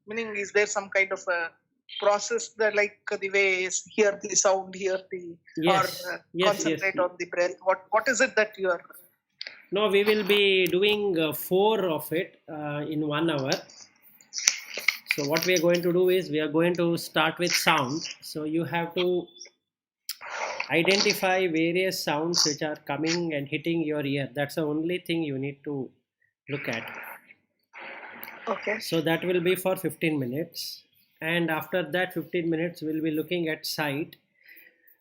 meaning is there some kind of a process that like the way is hear the sound, hear the Yes, or yes, concentrate yes. on the breath? What is it that you are? No, we will be doing 4 of it in 1 hour. So what we are going to do is we are going to start with sound. So you have to identify various sounds which are coming and hitting your ear. That's the only thing you need to look at. Okay. So that will be for 15 minutes. And after that 15 minutes, we'll be looking at sight.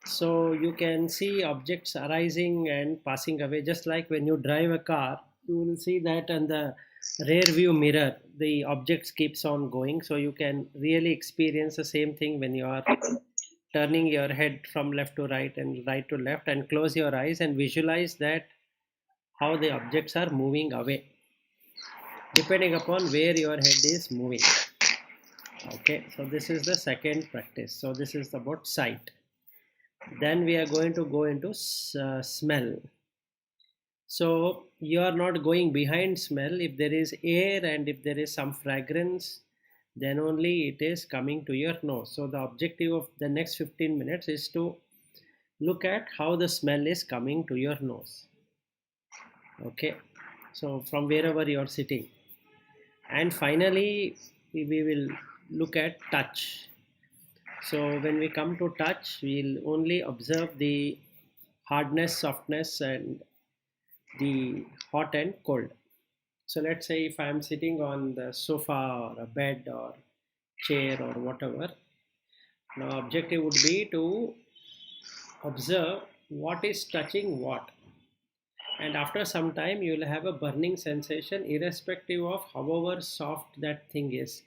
So you can see objects arising and passing away. Just like when you drive a car, you will see that on the rear view mirror, the objects keeps on going. So you can really experience the same thing when you are turning your head from left to right and right to left, and close your eyes and visualize that how the objects are moving away depending upon where your head is moving. Okay, so this is the second practice. So this is about sight. Then we are going to go into smell. So you are not going behind smell. If there is air and if there is some fragrance, then only it is coming to your nose. So the objective of the next 15 minutes is to look at how the smell is coming to your nose. Okay, so from wherever you are sitting. And finally, we will look at touch. So when we come to touch, we'll only observe the hardness, softness, and the hot and cold. So let's say if I'm sitting on the sofa or a bed or chair or whatever, now objective would be to observe what is touching what. And after some time, you will have a burning sensation irrespective of however soft that thing is.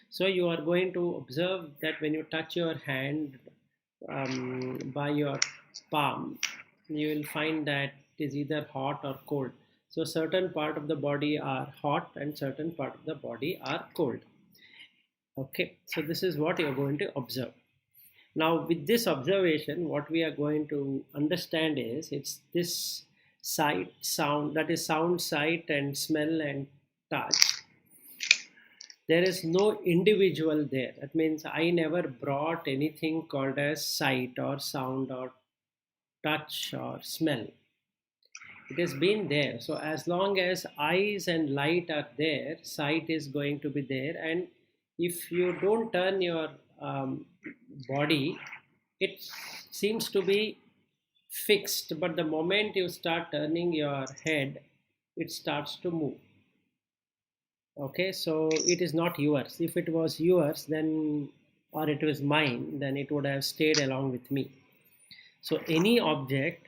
So you are going to observe that when you touch your hand by your palm, you will find that it is either hot or cold. So certain part of the body are hot and certain part of the body are cold. Okay, so this is what you are going to observe. Now with this observation, what we are going to understand is it's this sight, sound, that is sound, sight and smell and touch. There is no individual there. That means I never brought anything called as sight or sound or touch or smell. It has been there. So as long as eyes and light are there, sight is going to be there. And if you don't turn your body, it seems to be fixed. But the moment you start turning your head, it starts to move. Okay, so it is not yours. If it was yours, then, or it was mine, then it would have stayed along with me. So any object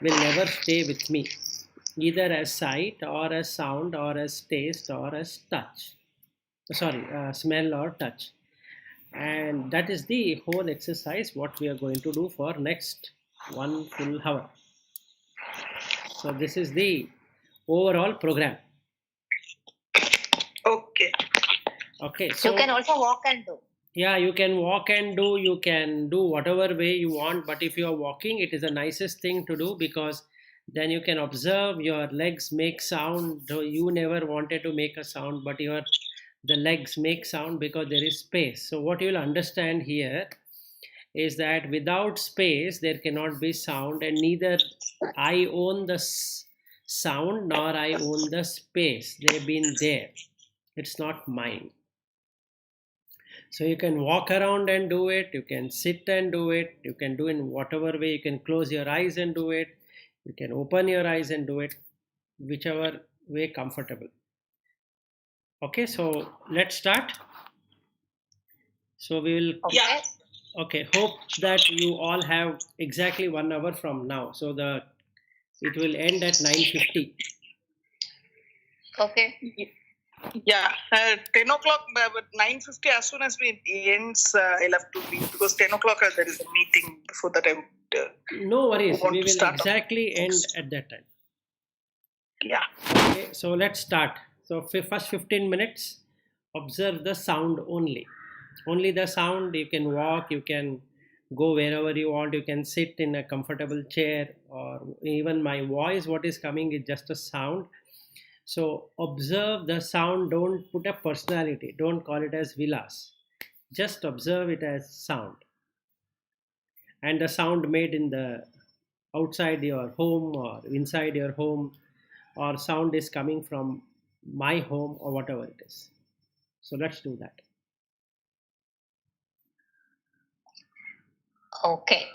will never stay with me, either as sight or as sound or as taste or as touch. Sorry, smell or touch. And that is the whole exercise what we are going to do for next 1 full hour. So this is the overall program. Okay. Okay, so you can also walk and do. Yeah, you can walk and do, you can do whatever way you want, but if you are walking, it is the nicest thing to do, because then you can observe your legs make sound. Though you never wanted to make a sound, but the legs make sound because there is space. So what you will understand here is that without space there cannot be sound, and neither I own the sound nor I own the space. They've been there. It's not mine. So you can walk around and do it, you can sit and do it, you can do in whatever way, you can close your eyes and do it, you can open your eyes and do it, whichever way comfortable. Okay, so let's start. So we will, Yeah. okay, hope that you all have exactly 1 hour from now. So it will end at 9:50. Okay. Yeah, 10 o'clock, but 9:50, as soon as it ends, I'll have to leave because 10 o'clock there is a meeting. Before that, I would. No worries, want we to will start exactly end at that time. Yeah. Okay, so let's start. So first 15 minutes, observe the sound only. Only the sound. You can walk, you can go wherever you want, you can sit in a comfortable chair, or even my voice, what is coming is just a sound. So observe the sound, don't put a personality, don't call it as vilas. Just observe it as sound. And the sound made in the outside your home or inside your home, or sound is coming from my home or whatever it is. So let's do that. Okay.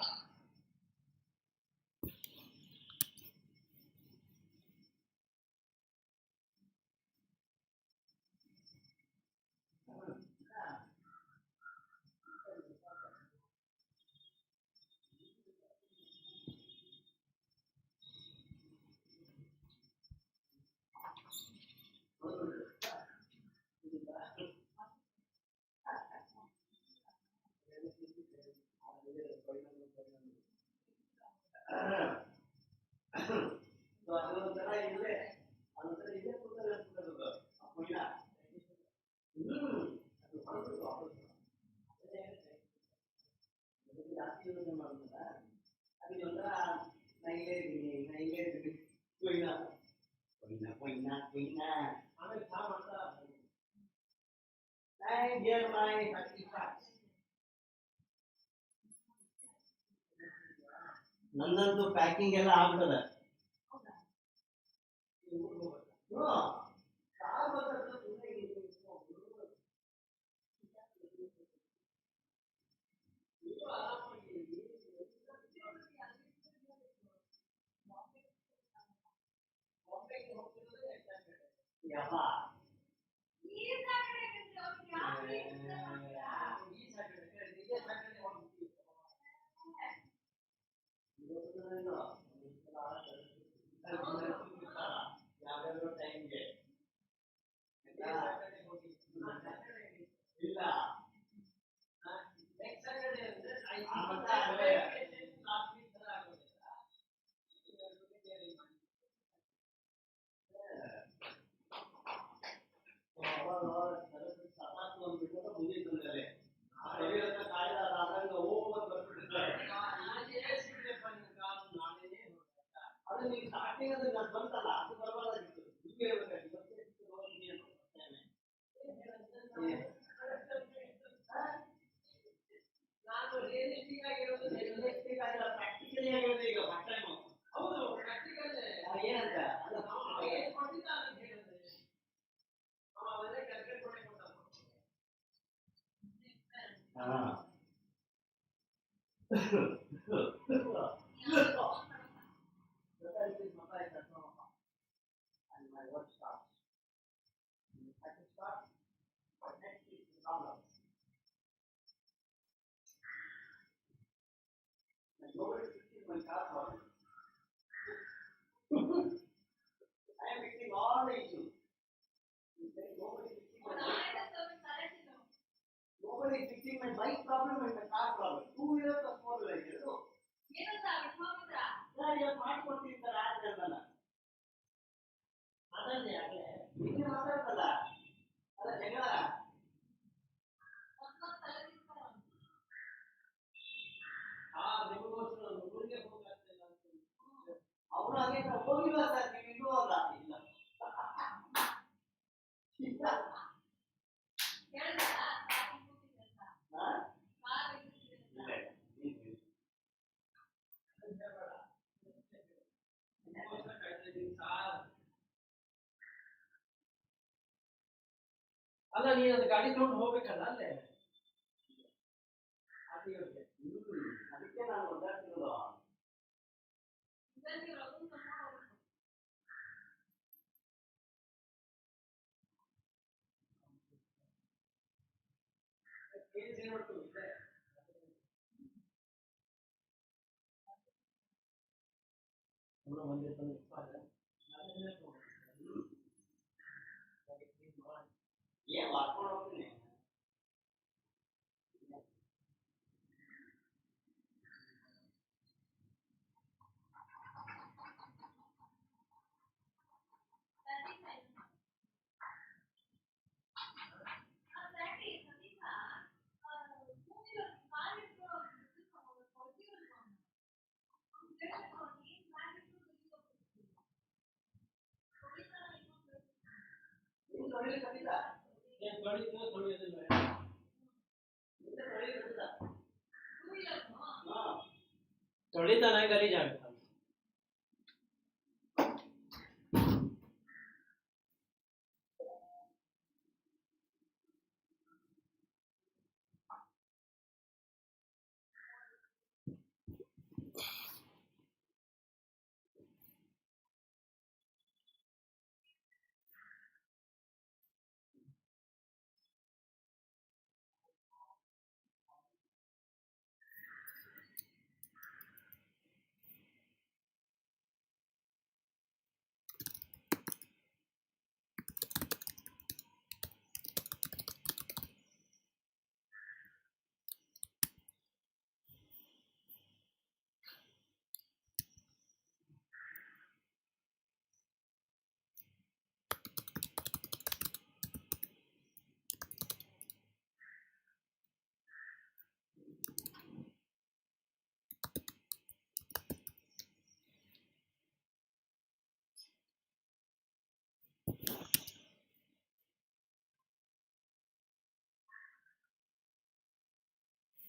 ನಂದಂತೂ packing ಎಲ್ಲ ಆಗ್ಬಿಟ್ಟದೆ. ಅಲ್ಲ ನೀನು ಅದು ಗಾಡಿ ತಗೊಂಡು ಹೋಗ್ಬೇಕಲ್ಲ ಅಲ್ಲೇ ಅದಕ್ಕೆ ನಾನು ಒದ್ದಾಡ್ತಿರೋದು. ಏನ್ ಮಾಡ್ಕೊಂಡು ಹೋಗ್ತೀನಿ. थोड़ी तो नहीं करी जाए.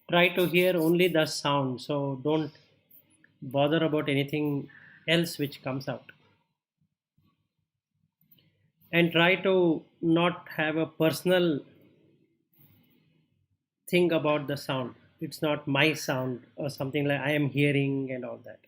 Try to hear only the sound, so don't bother about anything else which comes out. And try to not have a personal thing about the sound. It's not my sound or something like I am hearing and all that.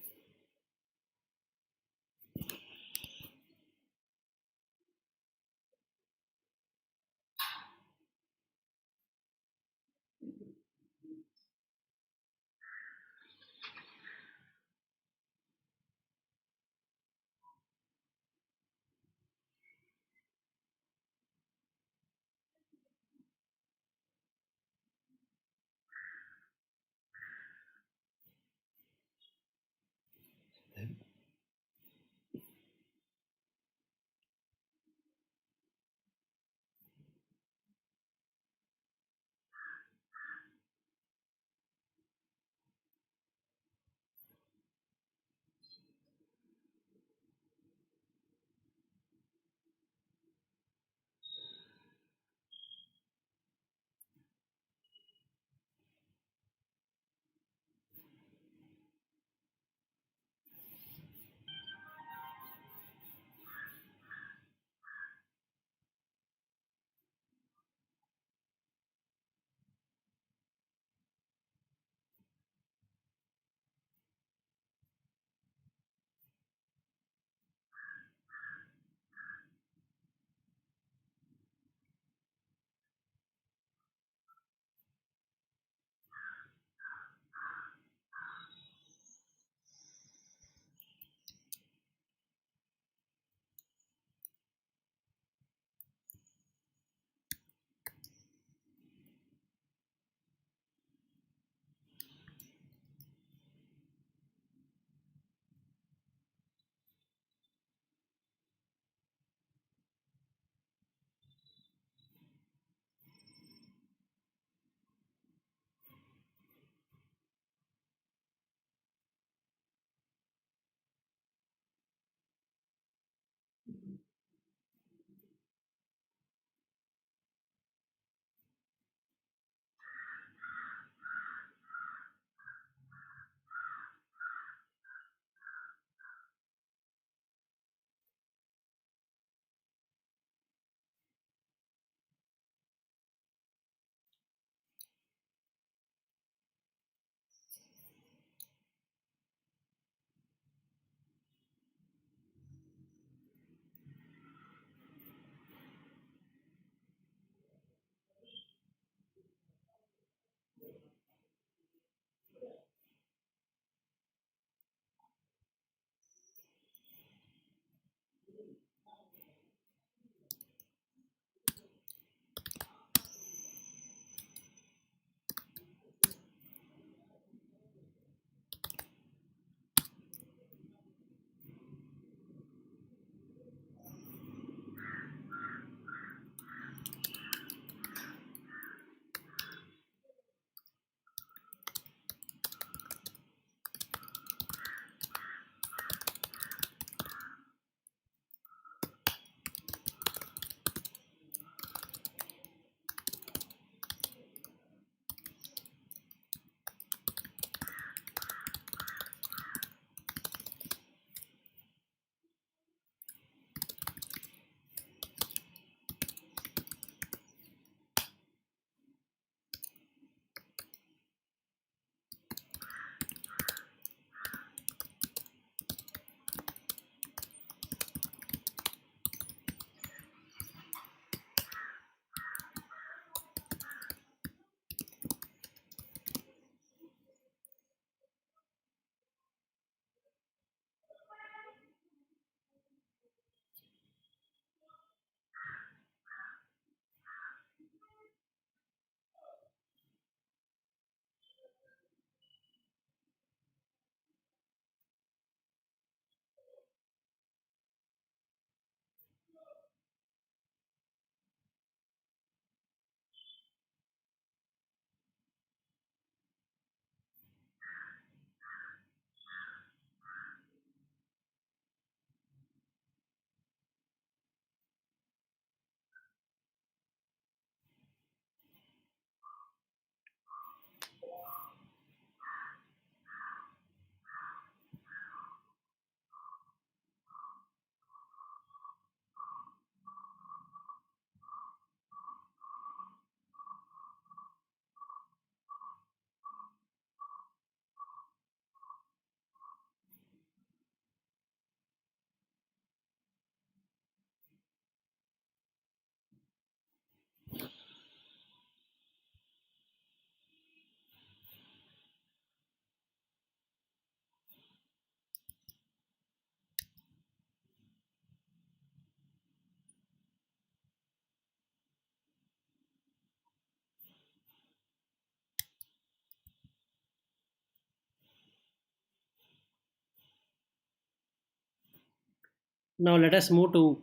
Now let us move to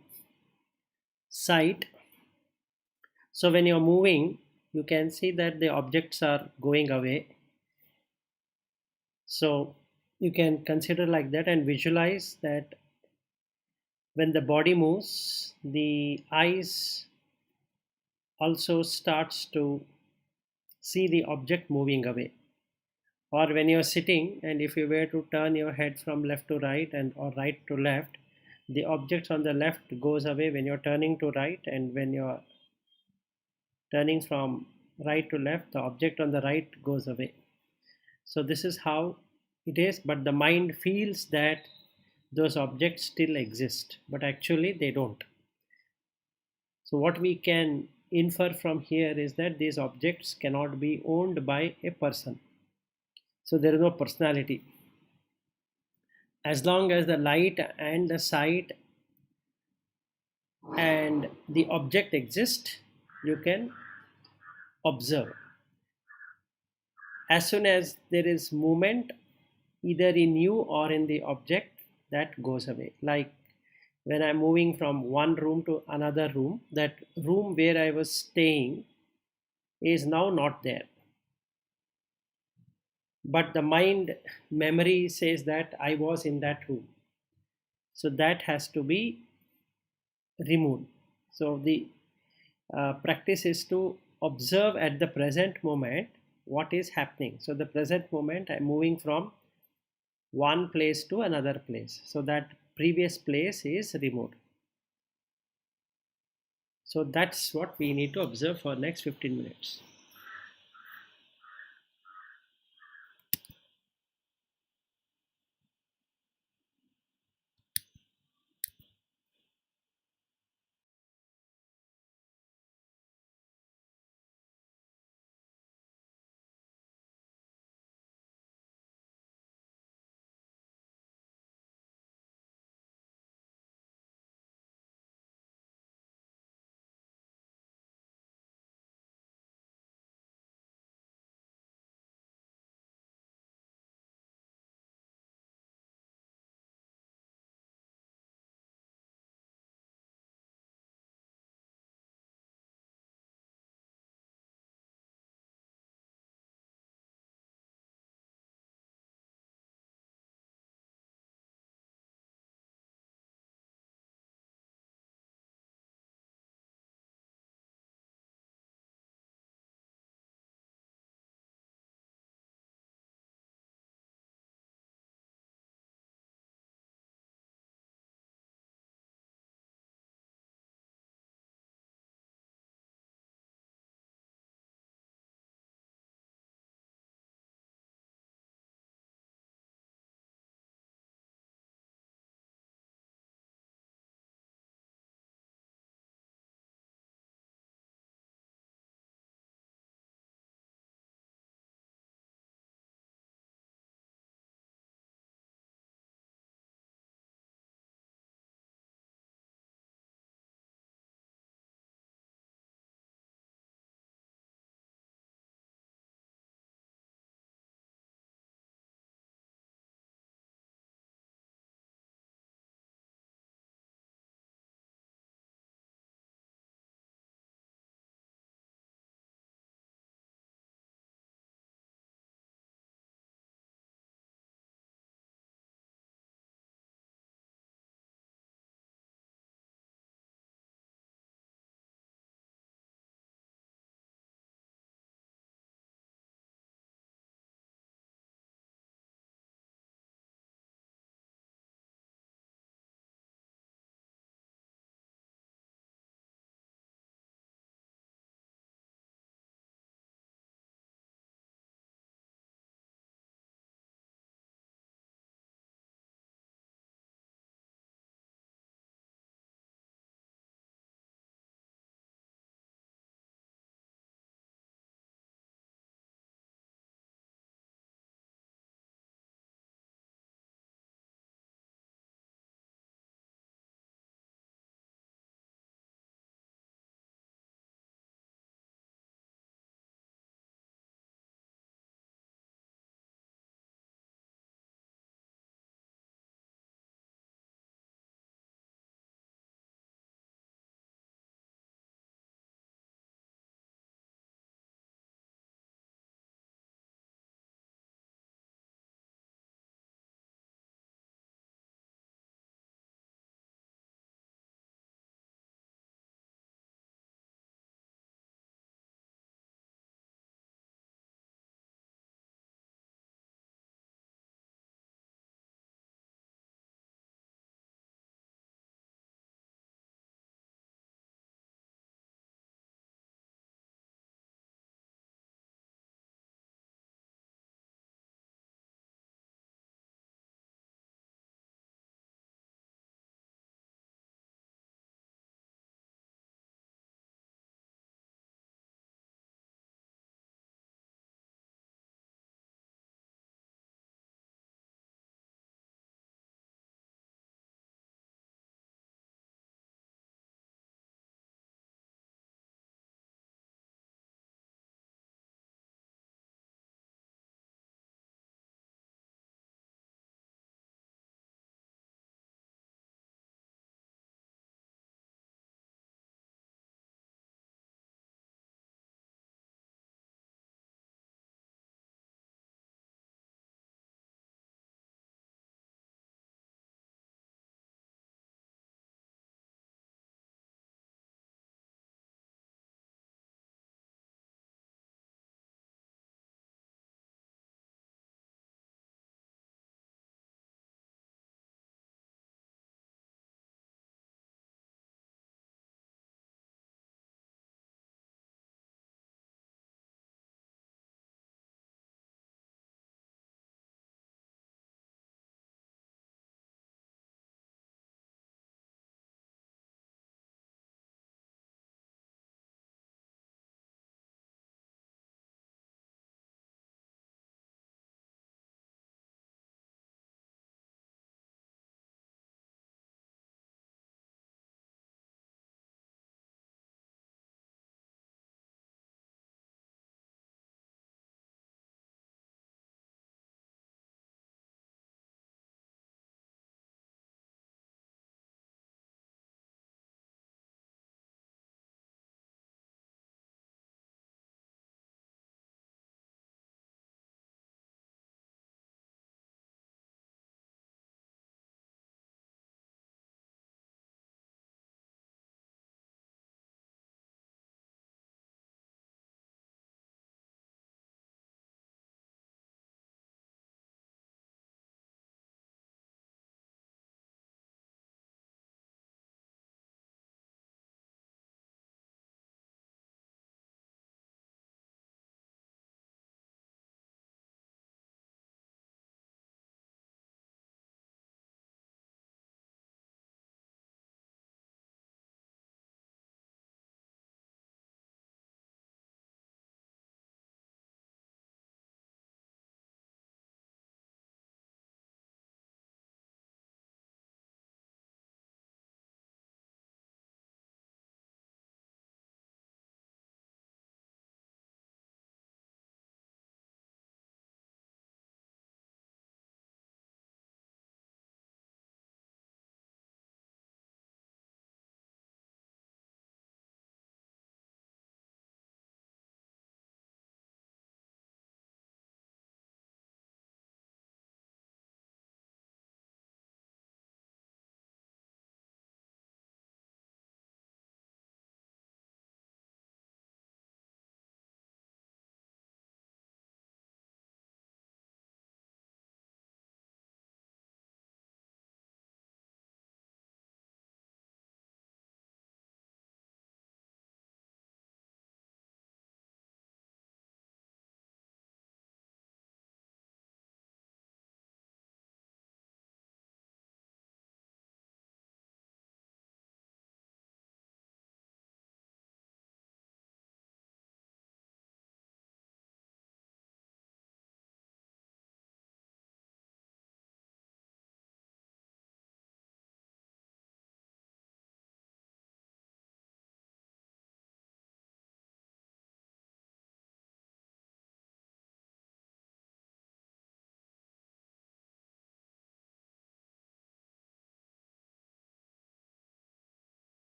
sight. So when you're moving, you can see that the objects are going away. So you can consider like that and visualize that when the body moves, the eyes also starts to see the object moving away. Or when you're sitting and if you were to turn your head from left to right and or right to left, the objects on the left goes away when you're turning to right, and when you're turning from right to left, the object on the right goes away. So this is how it is, but the mind feels that those objects still exist, but actually they don't. So what we can infer from here is that these objects cannot be owned by a person. So there is no personality. As long as the light and the sight and the object exist, you can observe. As soon as there is movement, either in you or in the object, that goes away. Like when I'm moving from one room to another room, that room where I was staying is now not there. But the mind memory says that I was in that room. So that has to be removed. So the practice is to observe at the present moment what is happening. So the present moment I'm moving from one place to another place, so that previous place is removed. So that's what we need to observe for next 15 minutes.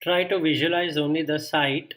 Try to visualize only the sight.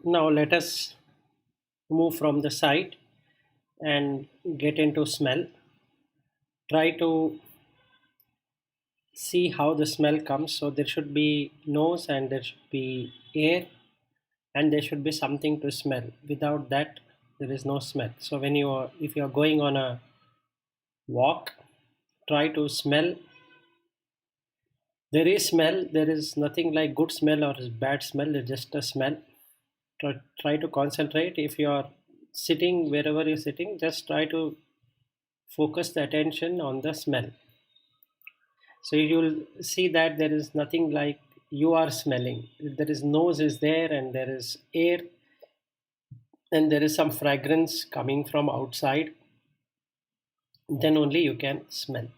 Now let us move from the sight and get into smell. Try to see how the smell comes. So there should be nose and there should be air and there should be something to smell. Without that, there is no smell. So when you are, if you are going on a walk, try to smell. There is smell. There is nothing like good smell or bad smell. It's just a smell. Try to concentrate. If you are sitting wherever you're sitting, just try to focus the attention on the smell. So you'll see that there is nothing like you are smelling. There is nose is there and there is air and there is some fragrance coming from outside. Then only you can smell.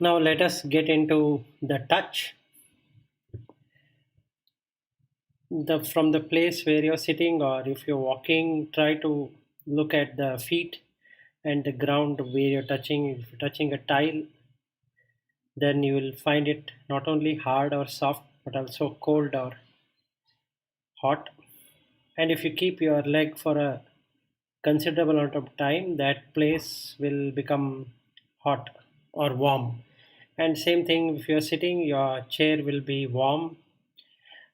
Now let us get into the touch. From the place where you're sitting, or if you're walking, try to look at the feet and the ground where you're touching. If you're touching a tile, then you will find it not only hard or soft but also cold or hot. And if you keep your leg for a considerable amount of time, that place will become hot or warm. And same thing, if you're sitting, your chair will be warm.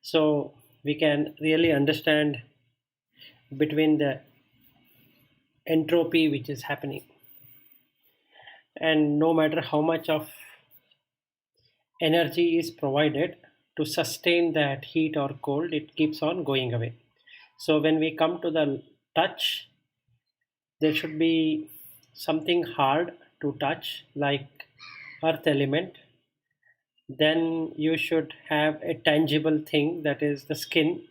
So we can really understand between the entropy which is happening. And no matter how much of energy is provided to sustain that heat or cold, it keeps on going away. So when we come to the touch, there should be something hard to touch, like earth element. Then you should have a tangible thing, that is the skin.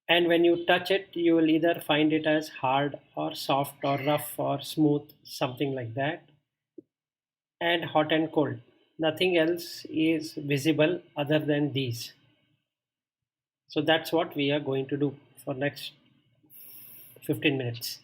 And when you touch it, you will either find it as hard or soft or rough or smooth, something like that. And hot and cold, nothing else is visible other than these. So that's what we are going to do for next 15 minutes.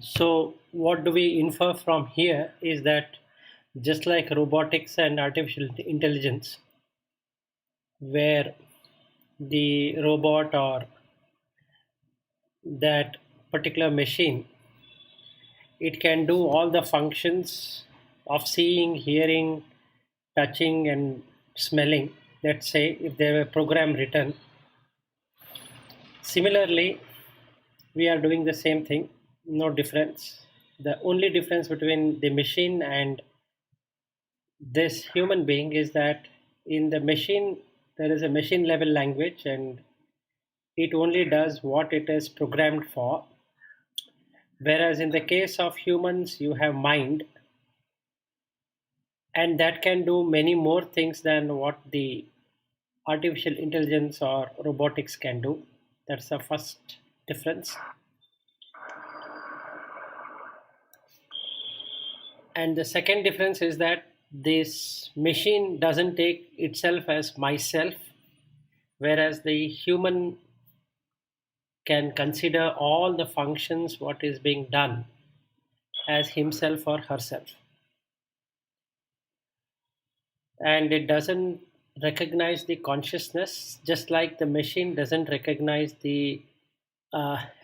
So, what do we infer from here is that just like robotics and artificial intelligence, where the robot or that particular machine, it can do all the functions of seeing, hearing, touching, and smelling. Let's say if there were a program written. Similarly, we are doing the same thing, no difference. The only difference between the machine and this human being is that in the machine there is a machine level language and it only does what it is programmed for, whereas in the case of humans you have mind and that can do many more things than what the artificial intelligence or robotics can do. That's the first difference. And the second difference is that this machine doesn't take itself as myself, whereas the human can consider all the functions what is being done as himself or herself. And it doesn't recognize the consciousness, just like the machine doesn't recognize the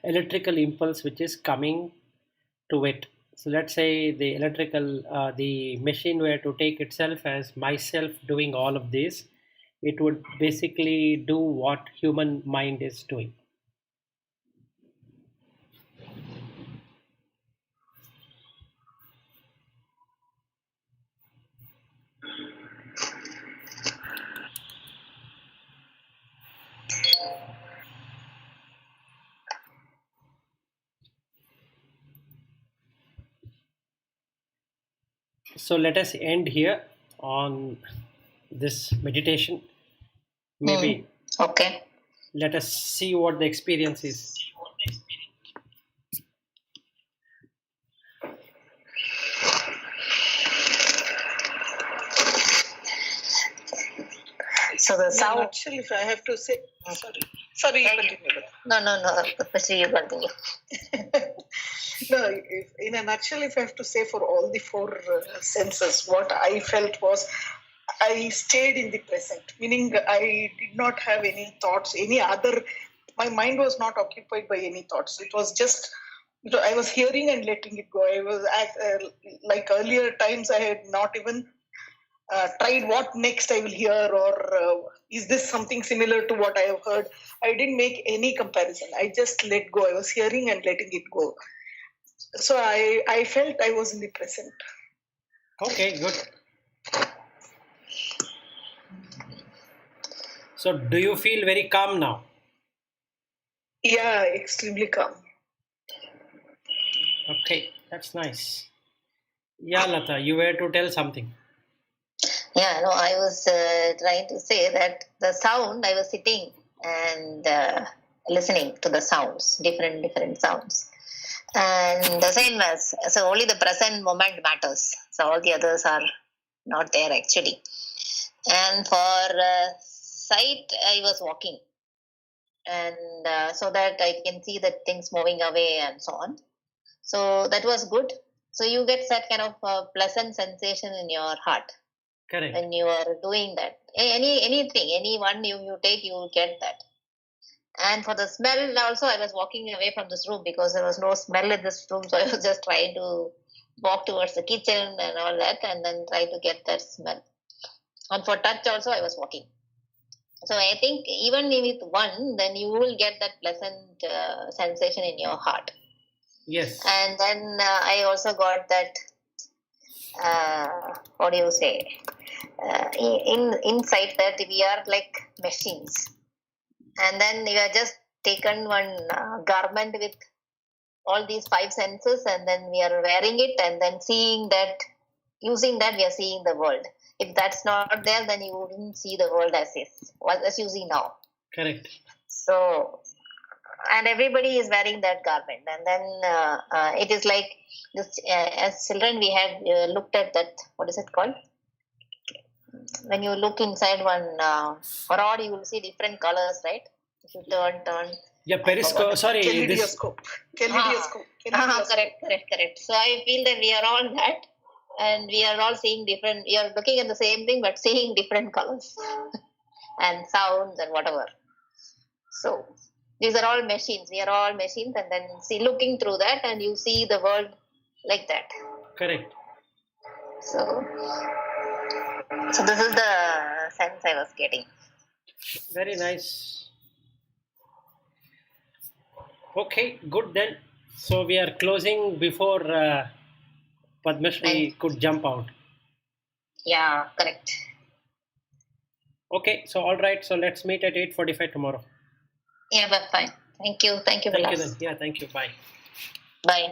electrical impulse which is coming to it. So let's say the machine were to take itself as myself doing all of this, it would basically do what human mind is doing. So let us end here on this meditation. Maybe Okay. let us see what the experience is. So the Yeah, sound. actually, if I have to say, sorry, you continue. No. Actually, you continue. No, in a nutshell, if I have to say for all the four senses, what I felt was I stayed in the present, meaning I did not have any thoughts, any other, my mind was not occupied by any thoughts. It was just, I was hearing and letting it go. I was, like earlier times, I had not even tried what next I will hear or is this something similar to what I have heard. I didn't make any comparison. I just let go. I was hearing and letting it go. So I felt I was in the present. Okay, good. So do you feel very calm now? Yeah, extremely calm. Okay, that's nice. Yeah, Lata, you were to tell something. Yeah, no, I was trying to say that the sound, I was sitting and listening to the sounds, different sounds. And the same as, so only the present moment matters. So all the others are not there actually. And for sight, I was walking. And so that I can see the things moving away and so on. So that was good. So you get that kind of pleasant sensation in your heart. Correct. When you are doing that. Anyone you take, you will get that. And for the smell also, I was walking away from this room because there was no smell in this room. So I was just trying to walk towards the kitchen and all that and then try to get that smell. And for touch also, I was walking. So I think even with one, then you will get that pleasant sensation in your heart. Yes. And then I also got that, what do you say, inside that we are like machines. And then you are just taken one garment with all these five senses and then we are wearing it and then seeing that, using that we are seeing the world. If that's not there, then you wouldn't see the world as you see now. Correct. So, and everybody is wearing that garment. And then it is like, this, as children we had looked at that, what is it called? When you look inside one rod, you will see different colors, right? If you turn. Yeah, periscope. Sorry, this. Kaleidoscope. Kaleidoscope. Correct. So I feel that we are all that, and we are all seeing different. We are looking at the same thing, but seeing different colors and sounds and whatever. So these are all machines. We are all machines, and then looking through that, and you see the world like that. Correct. So this is the sense I was getting. Very nice. Okay, good then. So we are closing before Padmashri could jump out. Yeah, correct. Okay, so all right. So let's meet at 8:45 tomorrow. Yeah, but fine. Thank you. Thank you, Thank you Vilas. then. Yeah, thank you. Bye. Bye.